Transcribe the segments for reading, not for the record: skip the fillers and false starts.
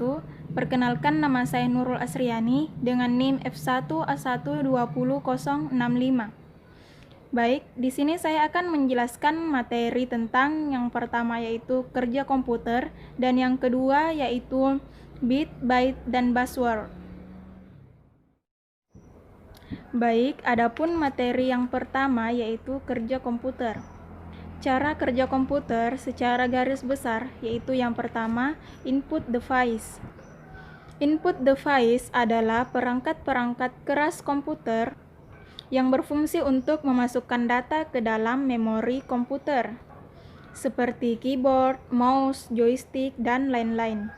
wabarakatuh. Perkenalkan, nama saya Nurul Asriani dengan NIM F1A1200065. Baik, di sini saya akan menjelaskan materi tentang yang pertama yaitu kerja komputer dan yang kedua yaitu bit, byte, dan buzzword. Baik, adapun materi yang pertama yaitu kerja komputer. Cara kerja komputer secara garis besar yaitu yang pertama, input device. Input device adalah perangkat-perangkat keras komputer yang berfungsi untuk memasukkan data ke dalam memori komputer, seperti keyboard, mouse, joystick, dan lain-lain.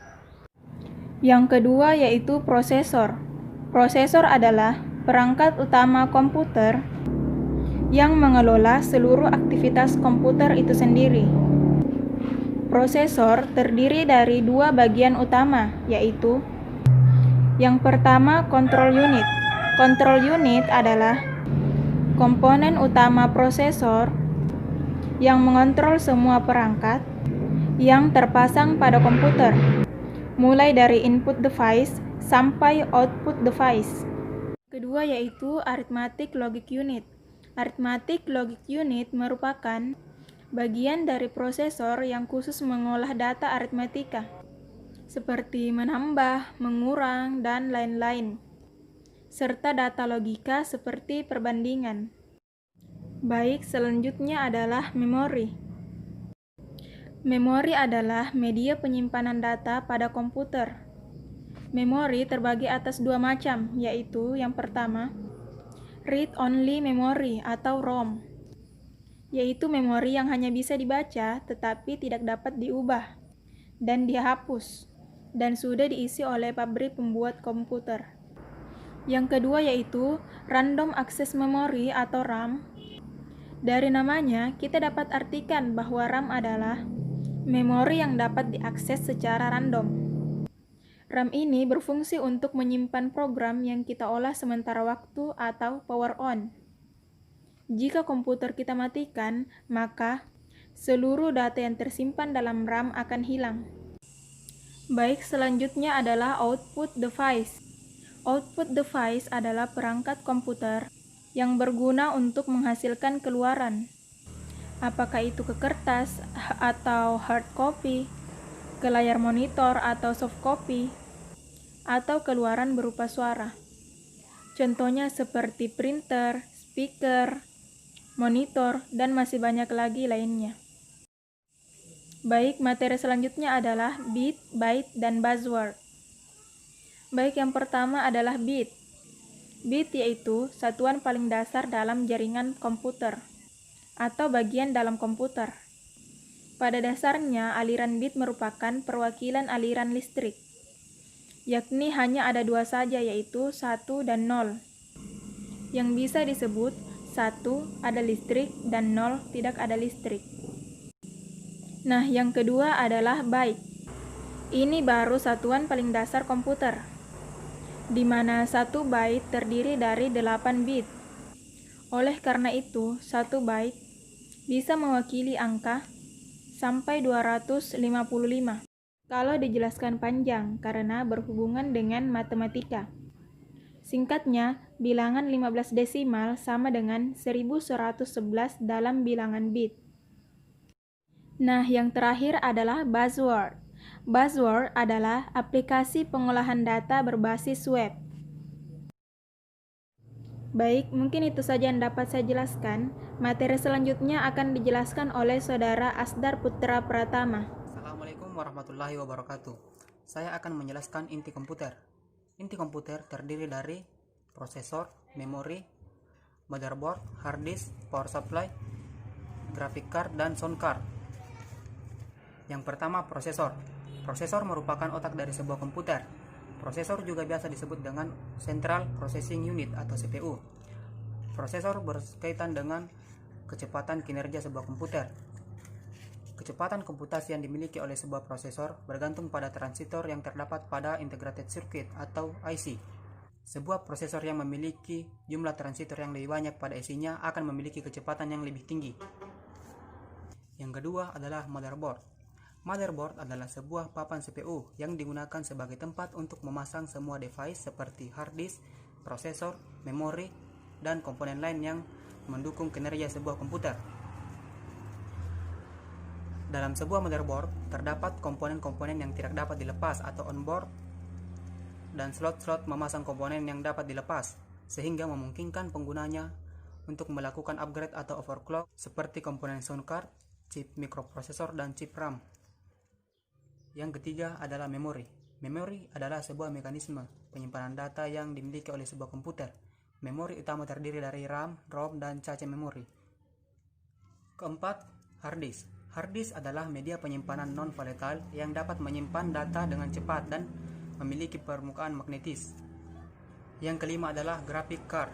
Yang kedua yaitu prosesor. Prosesor adalah perangkat utama komputer yang mengelola seluruh aktivitas komputer itu sendiri. Prosesor terdiri dari dua bagian utama, yaitu yang pertama, control unit. Control unit adalah komponen utama prosesor yang mengontrol semua perangkat yang terpasang pada komputer, mulai dari input device sampai output device. Kedua yaitu arithmetic logic unit. Arithmetic logic unit merupakan bagian dari prosesor yang khusus mengolah data aritmatika, seperti menambah, mengurang, dan lain-lain, serta data logika seperti perbandingan. Baik, selanjutnya adalah memori. Memori adalah media penyimpanan data pada komputer. Memori terbagi atas dua macam, yaitu yang pertama, read-only memory atau ROM, yaitu memori yang hanya bisa dibaca tetapi tidak dapat diubah dan dihapus dan sudah diisi oleh pabrik pembuat komputer. Yang kedua yaitu random access memory atau RAM. Dari namanya, kita dapat artikan bahwa RAM adalah memori yang dapat diakses secara random. RAM ini berfungsi untuk menyimpan program yang kita olah sementara waktu atau power on. Jika komputer kita matikan, maka seluruh data yang tersimpan dalam RAM akan hilang. Baik, selanjutnya adalah output device. Output device adalah perangkat komputer yang berguna untuk menghasilkan keluaran. Apakah itu ke kertas atau hard copy, ke layar monitor atau soft copy, atau keluaran berupa suara. Contohnya seperti printer, speaker, monitor, dan masih banyak lagi lainnya. Baik, materi selanjutnya adalah bit, byte, dan buzzword. Baik, yang pertama adalah bit. Bit yaitu satuan paling dasar dalam jaringan komputer atau bagian dalam komputer. Pada dasarnya, aliran bit merupakan perwakilan aliran listrik, yakni hanya ada dua saja, yaitu 1 dan 0, yang bisa disebut 1 ada listrik dan 0 tidak ada listrik. Nah, yang kedua adalah byte. Ini baru satuan paling dasar komputer, di mana 1 byte terdiri dari 8 bit. Oleh karena itu, 1 byte bisa mewakili angka sampai 255 kalau dijelaskan panjang karena berhubungan dengan matematika. Singkatnya, bilangan 15 desimal sama dengan 1111 dalam bilangan bit. Nah, yang terakhir adalah buzzword. Buzzword adalah aplikasi pengolahan data berbasis web. Baik, mungkin itu saja yang dapat saya jelaskan. Materi selanjutnya akan dijelaskan oleh Saudara Asdar Putra Pratama. Assalamualaikum warahmatullahi wabarakatuh. Saya akan menjelaskan inti komputer. Inti komputer terdiri dari prosesor, memori, motherboard, hard disk, power supply, graphic card, dan sound card. Yang pertama, prosesor. Prosesor merupakan otak dari sebuah komputer. Prosesor juga biasa disebut dengan Central Processing Unit atau CPU. Prosesor berkaitan dengan kecepatan kinerja sebuah komputer. Kecepatan komputasi yang dimiliki oleh sebuah prosesor bergantung pada transistor yang terdapat pada integrated circuit atau IC. Sebuah prosesor yang memiliki jumlah transistor yang lebih banyak pada IC-nya akan memiliki kecepatan yang lebih tinggi. Yang kedua adalah motherboard. Motherboard adalah sebuah papan CPU yang digunakan sebagai tempat untuk memasang semua device seperti hard disk, prosesor, memori, dan komponen lain yang mendukung kinerja sebuah komputer. Dalam sebuah motherboard, terdapat komponen-komponen yang tidak dapat dilepas atau onboard dan slot-slot memasang komponen yang dapat dilepas, sehingga memungkinkan penggunanya untuk melakukan upgrade atau overclock seperti komponen sound card, chip mikroprosesor, dan chip RAM. Yang ketiga adalah memori. Memori adalah sebuah mekanisme penyimpanan data yang dimiliki oleh sebuah komputer. Memori utama terdiri dari RAM, ROM, dan cache memori. Keempat, hard disk. Hard disk adalah media penyimpanan non-volatile yang dapat menyimpan data dengan cepat dan memiliki permukaan magnetis. Yang kelima adalah graphic card.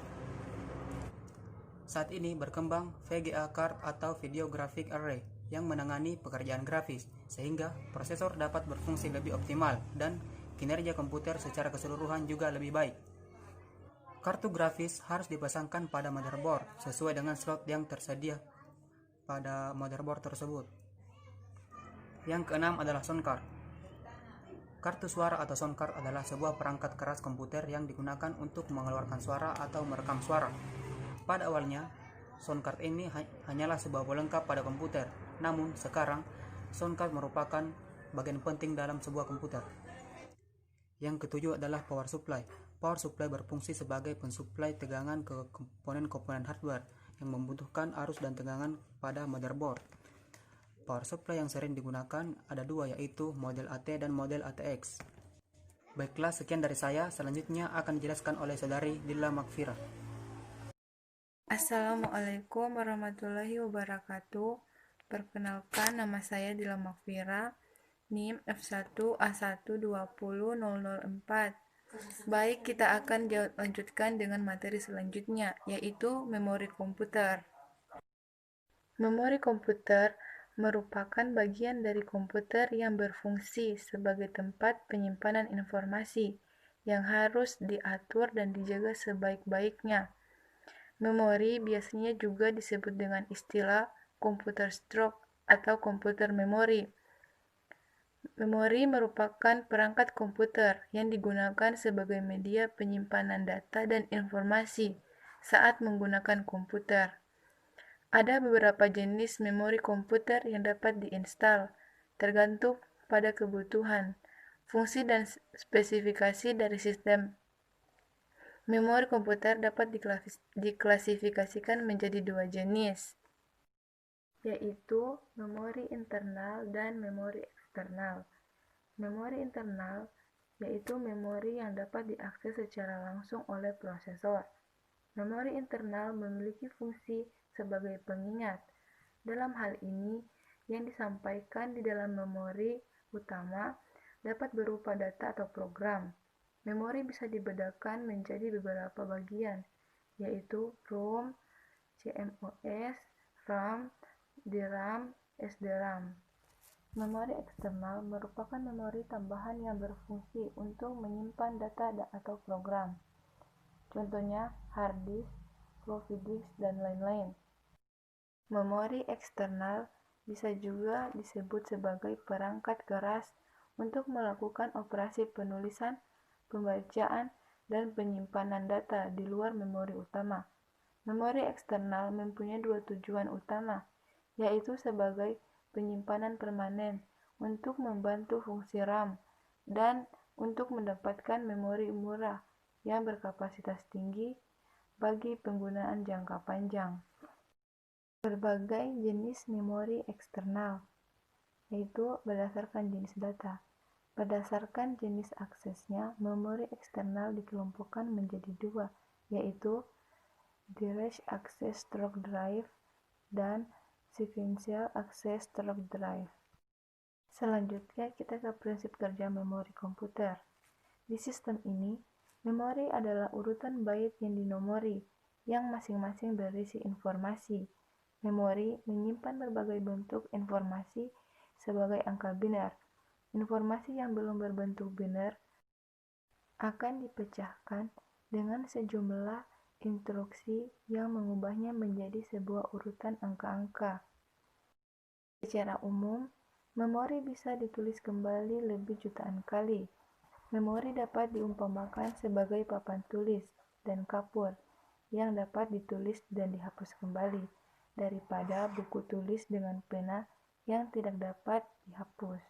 Saat ini berkembang VGA card atau Video Graphic Array yang menangani pekerjaan grafis, sehingga prosesor dapat berfungsi lebih optimal dan kinerja komputer secara keseluruhan juga lebih baik. Kartu grafis harus dipasangkan pada motherboard sesuai dengan slot yang tersedia pada motherboard tersebut. Yang keenam adalah sound card. Kartu suara atau sound card adalah sebuah perangkat keras komputer yang digunakan untuk mengeluarkan suara atau merekam suara. Pada awalnya, sound card ini hanyalah sebuah pelengkap pada komputer. Namun, sekarang, sound card merupakan bagian penting dalam sebuah komputer. Yang ketujuh adalah power supply. Power supply berfungsi sebagai pensuplai tegangan ke komponen-komponen hardware yang membutuhkan arus dan tegangan pada motherboard. Power supply yang sering digunakan ada dua, yaitu model AT dan model ATX. Baiklah, sekian dari saya. Selanjutnya akan dijelaskan oleh saudari Dilla Makfira. Assalamualaikum warahmatullahi wabarakatuh. Perkenalkan, nama saya Dilla Makfira, NIM F1A1200004. Baik, kita akan lanjutkan dengan materi selanjutnya, yaitu memori komputer. Memori komputer merupakan bagian dari komputer yang berfungsi sebagai tempat penyimpanan informasi yang harus diatur dan dijaga sebaik-baiknya. Memori biasanya juga disebut dengan istilah komputer stroke atau komputer memori. Memori merupakan perangkat komputer yang digunakan sebagai media penyimpanan data dan informasi saat menggunakan komputer. Ada beberapa jenis memori komputer yang dapat diinstal, tergantung pada kebutuhan, fungsi, dan spesifikasi dari sistem. Memori komputer dapat diklasifikasikan menjadi dua jenis, yaitu memori internal dan memori eksternal. Memori internal yaitu memori yang dapat diakses secara langsung oleh prosesor. Memori internal memiliki fungsi sebagai pengingat. Dalam hal ini, yang disampaikan di dalam memori utama dapat berupa data atau program. Memori bisa dibedakan menjadi beberapa bagian, yaitu ROM, CMOS, RAM, DRAM, SDRAM. Memori eksternal merupakan memori tambahan yang berfungsi untuk menyimpan data atau program. Contohnya hard disk, floppy disk, dan lain-lain. Memori eksternal bisa juga disebut sebagai perangkat keras untuk melakukan operasi penulisan, pembacaan, dan penyimpanan data di luar memori utama. Memori eksternal mempunyai dua tujuan utama, yaitu sebagai penyimpanan permanen untuk membantu fungsi RAM dan untuk mendapatkan memori murah yang berkapasitas tinggi bagi penggunaan jangka panjang. Berbagai jenis memori eksternal, yaitu berdasarkan jenis data. Berdasarkan jenis aksesnya, memori eksternal dikelompokkan menjadi dua, yaitu Direct Access Storage Drive dan Sequential Access Storage Drive. Selanjutnya, kita ke prinsip kerja memori komputer. Di sistem ini, memori adalah urutan bait yang dinomori, yang masing-masing berisi informasi. Memori menyimpan berbagai bentuk informasi sebagai angka biner. Informasi yang belum berbentuk biner akan dipecahkan dengan sejumlah instruksi yang mengubahnya menjadi sebuah urutan angka-angka. Secara umum, Memori bisa ditulis kembali lebih jutaan kali. Memori dapat diumpamakan sebagai papan tulis dan kapur yang dapat ditulis dan dihapus kembali daripada buku tulis dengan pena yang tidak dapat dihapus.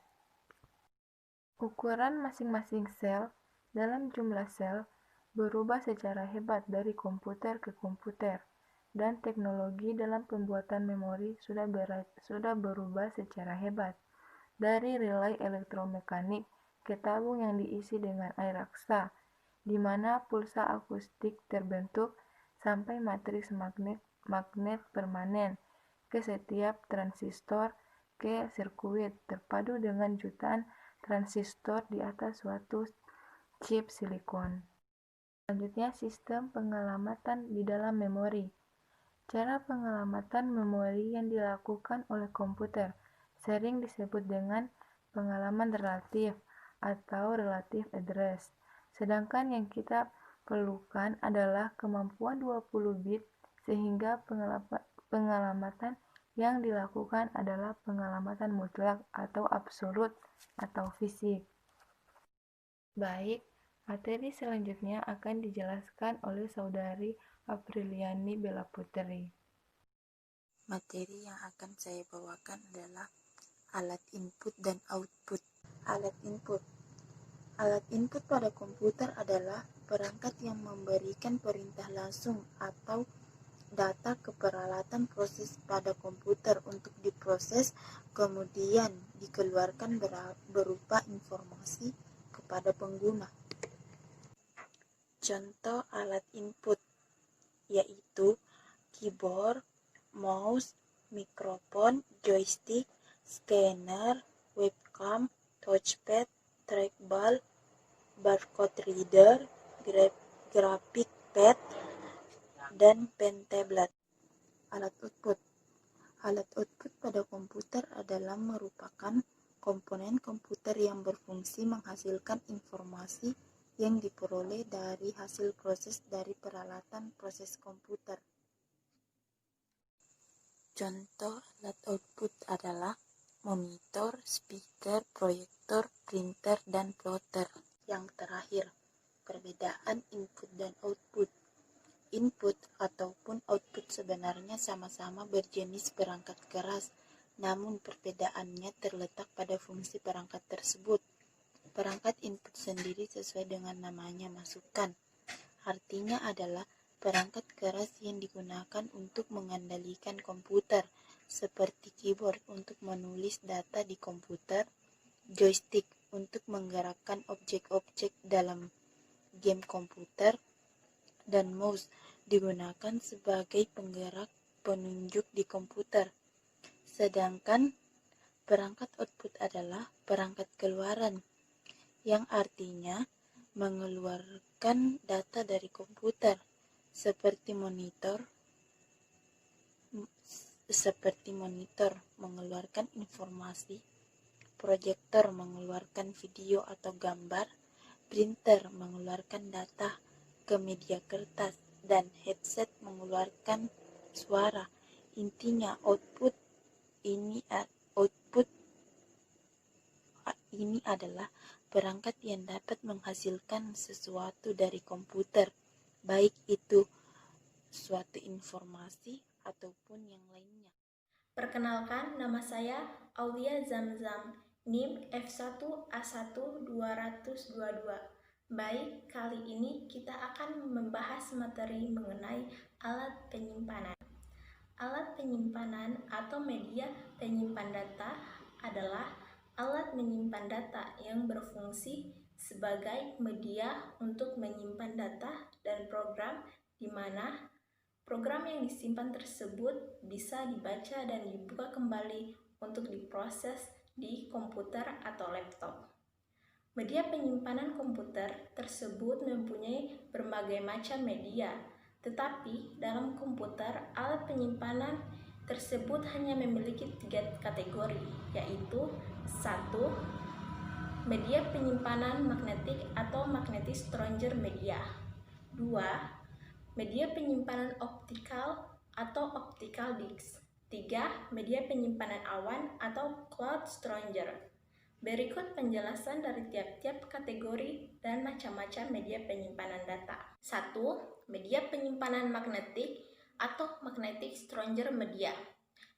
Ukuran masing-masing sel dalam jumlah sel berubah secara hebat dari komputer ke komputer, dan teknologi dalam pembuatan memori sudah berubah secara hebat. Dari relay elektromekanik ke tabung yang diisi dengan air raksa, di mana pulsa akustik terbentuk, sampai matriks magnet permanen ke setiap transistor, ke sirkuit terpadu dengan jutaan transistor di atas suatu chip silikon. Selanjutnya, sistem pengelamatan di dalam memori. Cara pengelamatan memori yang dilakukan oleh komputer sering disebut dengan pengalaman relatif atau relative address. Sedangkan yang kita perlukan adalah kemampuan 20 bit, sehingga pengelamatan yang dilakukan adalah pengelamatan mutlak atau absolut atau fisik. Baik, materi selanjutnya akan dijelaskan oleh Saudari Apriliani Bella Putri. Materi yang akan saya bawakan adalah alat input dan output. Alat input. Alat input pada komputer adalah perangkat yang memberikan perintah langsung atau data ke peralatan proses pada komputer untuk diproses, kemudian dikeluarkan berupa informasi kepada pengguna. Contoh alat input yaitu keyboard, mouse, mikrofon, joystick, scanner, webcam, touchpad, trackball, barcode reader, graphic pad, dan pen tablet. Alat output. Alat output pada komputer adalah merupakan komponen komputer yang berfungsi menghasilkan informasi yang diperoleh dari hasil proses dari peralatan proses komputer. Contoh alat output adalah monitor, speaker, proyektor, printer, dan plotter. Yang terakhir, perbedaan input dan output. Input ataupun output sebenarnya sama-sama berjenis perangkat keras, namun perbedaannya terletak pada fungsi perangkat tersebut. Perangkat input sendiri sesuai dengan namanya masukan. Artinya adalah perangkat keras yang digunakan untuk mengendalikan komputer, seperti keyboard untuk menulis data di komputer, joystick untuk menggerakkan objek-objek dalam game komputer, dan mouse digunakan sebagai penggerak penunjuk di komputer. Sedangkan perangkat output adalah perangkat keluaran, yang artinya mengeluarkan data dari komputer, seperti monitor mengeluarkan informasi, proyektor mengeluarkan video atau gambar, printer mengeluarkan data ke media kertas, dan headset mengeluarkan suara. Intinya output ini adalah perangkat yang dapat menghasilkan sesuatu dari komputer, baik itu suatu informasi ataupun yang lainnya. Perkenalkan, nama saya Aulia Zamzam, NIM F1A1-222. Baik, kali ini kita akan membahas materi mengenai alat penyimpanan. Alat penyimpanan atau media penyimpan data adalah alat menyimpan data yang berfungsi sebagai media untuk menyimpan data dan program, di mana program yang disimpan tersebut bisa dibaca dan dibuka kembali untuk diproses di komputer atau laptop. Media penyimpanan komputer tersebut mempunyai berbagai macam media, tetapi dalam komputer alat penyimpanan tersebut hanya memiliki 3 kategori, yaitu 1. Media penyimpanan magnetik atau magnetic storage media. 2. Media penyimpanan optikal atau optical disk. 3. Media penyimpanan awan atau cloud storage. Berikut penjelasan dari tiap-tiap kategori dan macam-macam media penyimpanan data. 1. Media penyimpanan magnetik atau magnetic storage media.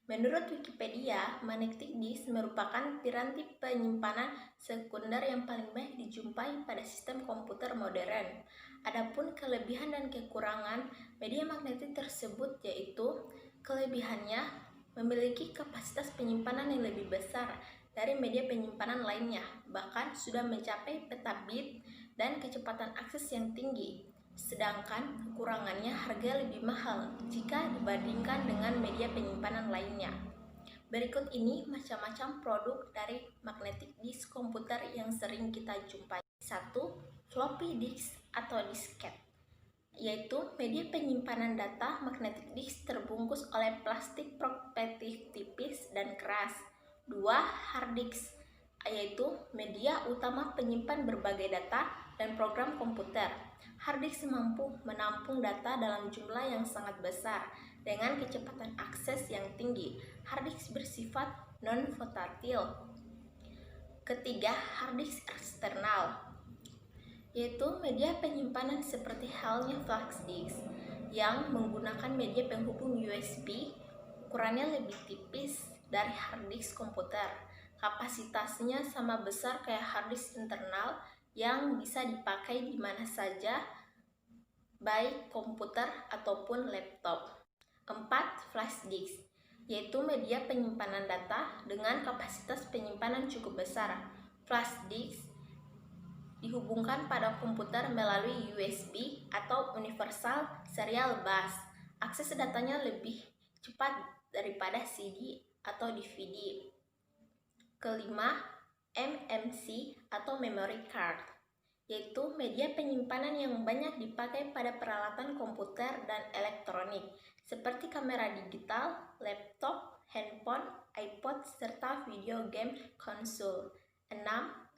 Menurut Wikipedia, magnetic disk merupakan piranti penyimpanan sekunder yang paling banyak dijumpai pada sistem komputer modern. Adapun kelebihan dan kekurangan media magnetik tersebut yaitu kelebihannya memiliki kapasitas penyimpanan yang lebih besar dari media penyimpanan lainnya, bahkan sudah mencapai petabit dan kecepatan akses yang tinggi. Sedangkan kekurangannya harga lebih mahal jika dibandingkan dengan media penyimpanan lainnya. Berikut ini macam-macam produk dari magnetic disk komputer yang sering kita jumpai. 1. Floppy disk atau disket, yaitu media penyimpanan data magnetic disk terbungkus oleh plastik protektif tipis dan keras. 2. Hard disk, yaitu media utama penyimpan berbagai data dan program komputer. Hard disk mampu menampung data dalam jumlah yang sangat besar dengan kecepatan akses yang tinggi. Hard disk bersifat non-volatile. Ketiga, hard disk eksternal, yaitu media penyimpanan seperti halnya flash disk yang menggunakan media penghubung USB, ukurannya lebih tipis dari hard disk komputer. Kapasitasnya sama besar kayak hard disk internal yang bisa dipakai di mana saja, baik komputer ataupun laptop. 4. Flash disk, yaitu media penyimpanan data dengan kapasitas penyimpanan cukup besar. Flash disk dihubungkan pada komputer melalui USB atau Universal Serial Bus. Akses datanya lebih cepat daripada CD atau DVD. Kelima, MMC atau memory card, yaitu media penyimpanan yang banyak dipakai pada peralatan komputer dan elektronik seperti kamera digital, laptop, handphone, iPod, serta video game konsol. 6.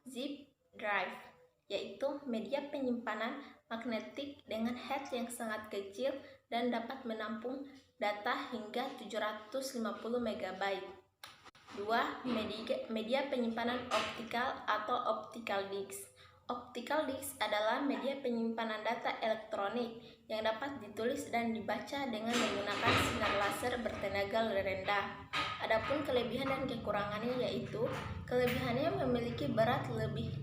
Zip drive, yaitu media penyimpanan magnetik dengan head yang sangat kecil dan dapat menampung data hingga 750 MB. 2. Media penyimpanan optikal atau optical disk. Optical disk adalah media penyimpanan data elektronik yang dapat ditulis dan dibaca dengan menggunakan sinar laser bertenaga rendah. Adapun kelebihan dan kekurangannya yaitu kelebihannya memiliki berat lebih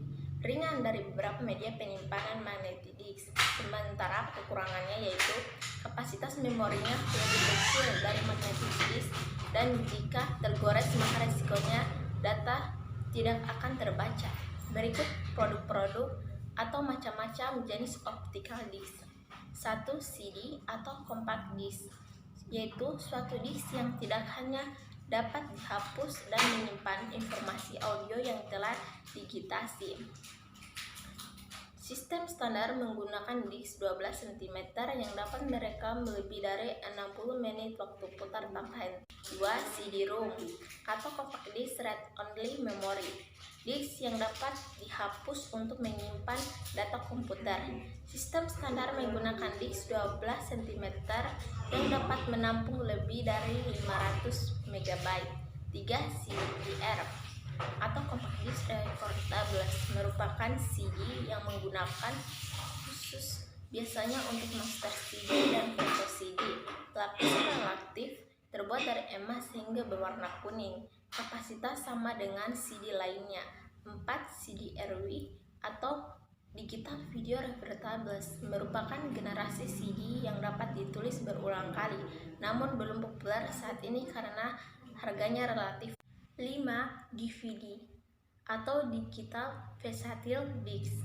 ringan dari beberapa media penyimpanan magnetic disk, sementara kekurangannya yaitu kapasitas memorinya lebih kecil dari magnetic disk dan jika tergores maka resikonya data tidak akan terbaca. Berikut produk-produk atau macam-macam jenis optical disk. 1. CD atau compact disk, yaitu suatu disk yang tidak hanya dapat dihapus dan menyimpan informasi audio yang telah digitasi. Sistem standar menggunakan disk 12 cm yang dapat merekam lebih dari 60 menit waktu putar tambahan. 2. CD-ROM atau compact disk read-only memory, disk yang dapat dihapus untuk menyimpan data komputer. Sistem standar menggunakan disk 12 cm yang dapat menampung lebih dari 500 MB. 3. CD-R atau compact disk recordable, merupakan CD yang menggunakan khusus biasanya untuk master CD dan foto CD. Lapisan reaktif terbuat dari emas sehingga berwarna kuning. Kapasitas sama dengan CD lainnya. 4. CD-RW atau digital video recordables, merupakan generasi CD yang dapat ditulis berulang kali, namun belum populer saat ini karena harganya relatif. 5. DVD atau digital versatile disk,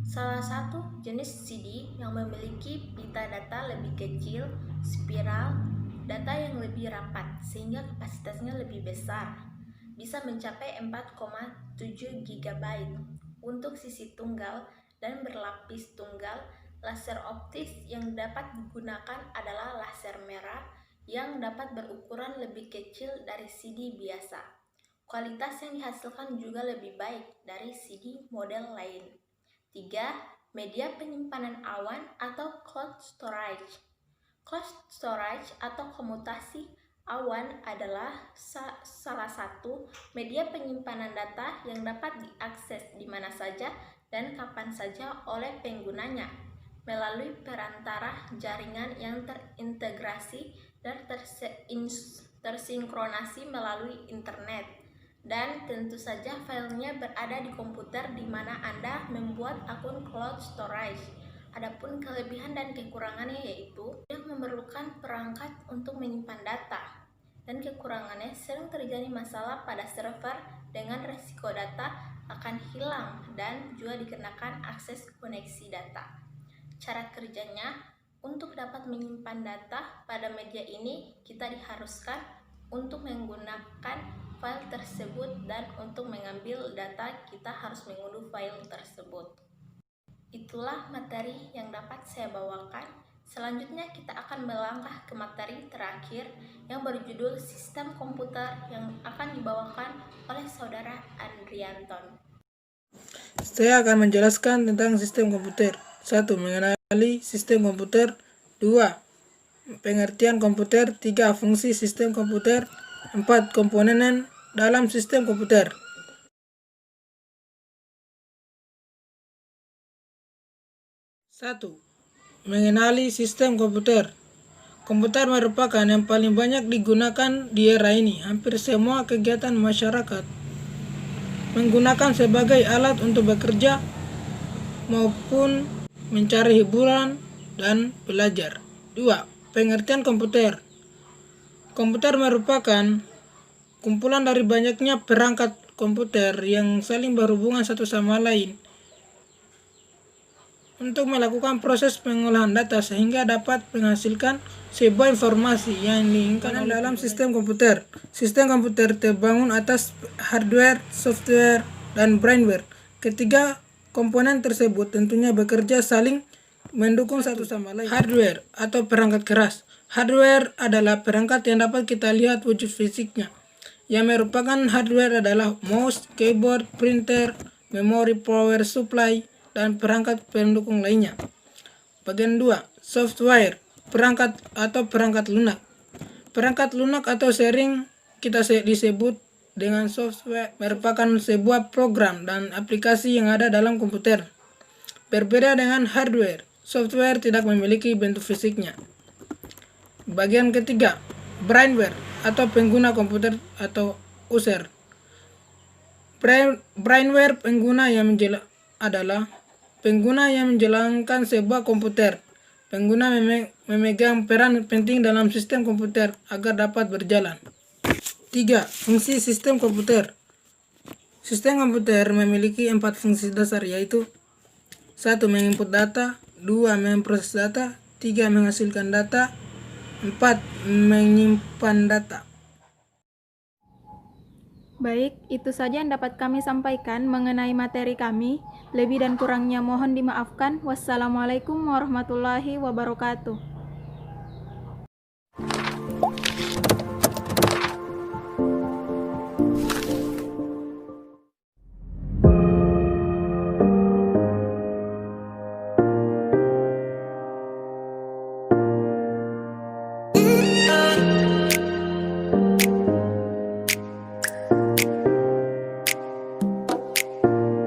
salah satu jenis CD yang memiliki pita data lebih kecil, spiral, data yang lebih rapat sehingga kapasitasnya lebih besar, bisa mencapai 4,7 GB untuk sisi tunggal dan berlapis tunggal. Laser optis yang dapat digunakan adalah laser merah yang dapat berukuran lebih kecil dari CD biasa. Kualitas yang dihasilkan juga lebih baik dari CD model lain. 3. Media penyimpanan awan atau cloud storage. Cloud storage atau komutasi Awan adalah salah satu media penyimpanan data yang dapat diakses di mana saja dan kapan saja oleh penggunanya melalui perantara jaringan yang terintegrasi dan tersinkronasi melalui internet. Dan tentu saja filenya berada di komputer di mana Anda membuat akun cloud storage. Adapun kelebihan dan kekurangannya yaitu yang memerlukan perangkat untuk menyimpan data, dan kekurangannya sering terjadi masalah pada server dengan resiko data akan hilang dan juga dikenakan akses koneksi data. Cara kerjanya, untuk dapat menyimpan data pada media ini kita diharuskan untuk menggunakan file tersebut, dan untuk mengambil data kita harus mengunduh file tersebut. Itulah materi yang dapat saya bawakan. Selanjutnya kita akan melangkah ke materi terakhir yang berjudul sistem komputer yang akan dibawakan oleh saudara Andrianton. Saya akan menjelaskan tentang sistem komputer. 1. Mengenali sistem komputer. 2. Pengertian komputer. 3. Fungsi sistem komputer. 4. Komponen dalam sistem komputer. 1. Mengenali sistem komputer. Komputer merupakan yang paling banyak digunakan di era ini. Hampir semua kegiatan masyarakat menggunakan sebagai alat untuk bekerja maupun mencari hiburan dan belajar. 2. Pengertian komputer. Komputer merupakan kumpulan dari banyaknya perangkat komputer yang saling berhubungan satu sama lain untuk melakukan proses pengolahan data sehingga dapat menghasilkan sebuah informasi yang diinginkan dalam sistem komputer. Sistem komputer terbangun atas hardware, software, dan brainware. Ketiga komponen tersebut tentunya bekerja saling mendukung satu sama lain. Hardware atau perangkat keras. Hardware adalah perangkat yang dapat kita lihat wujud fisiknya. Yang merupakan hardware adalah mouse, keyboard, printer, memori, power supply, dan perangkat pendukung lainnya. Bagian 2. Software, perangkat atau perangkat lunak. Perangkat lunak atau sering kita disebut dengan software merupakan sebuah program dan aplikasi yang ada dalam komputer. Berbeda dengan hardware, software tidak memiliki bentuk fisiknya. Bagian ketiga, brainware atau pengguna komputer atau user. Brainware adalah pengguna yang menjalankan sebuah komputer. Pengguna memegang peran penting dalam sistem komputer agar dapat berjalan. 3. Fungsi sistem komputer. Sistem komputer memiliki 4 fungsi dasar, yaitu 1. Menginput data, 2. Memproses data, 3. Menghasilkan data, 4. Menyimpan data. Baik, itu saja yang dapat kami sampaikan mengenai materi kami. Lebih dan kurangnya mohon dimaafkan. Wassalamualaikum warahmatullahi wabarakatuh.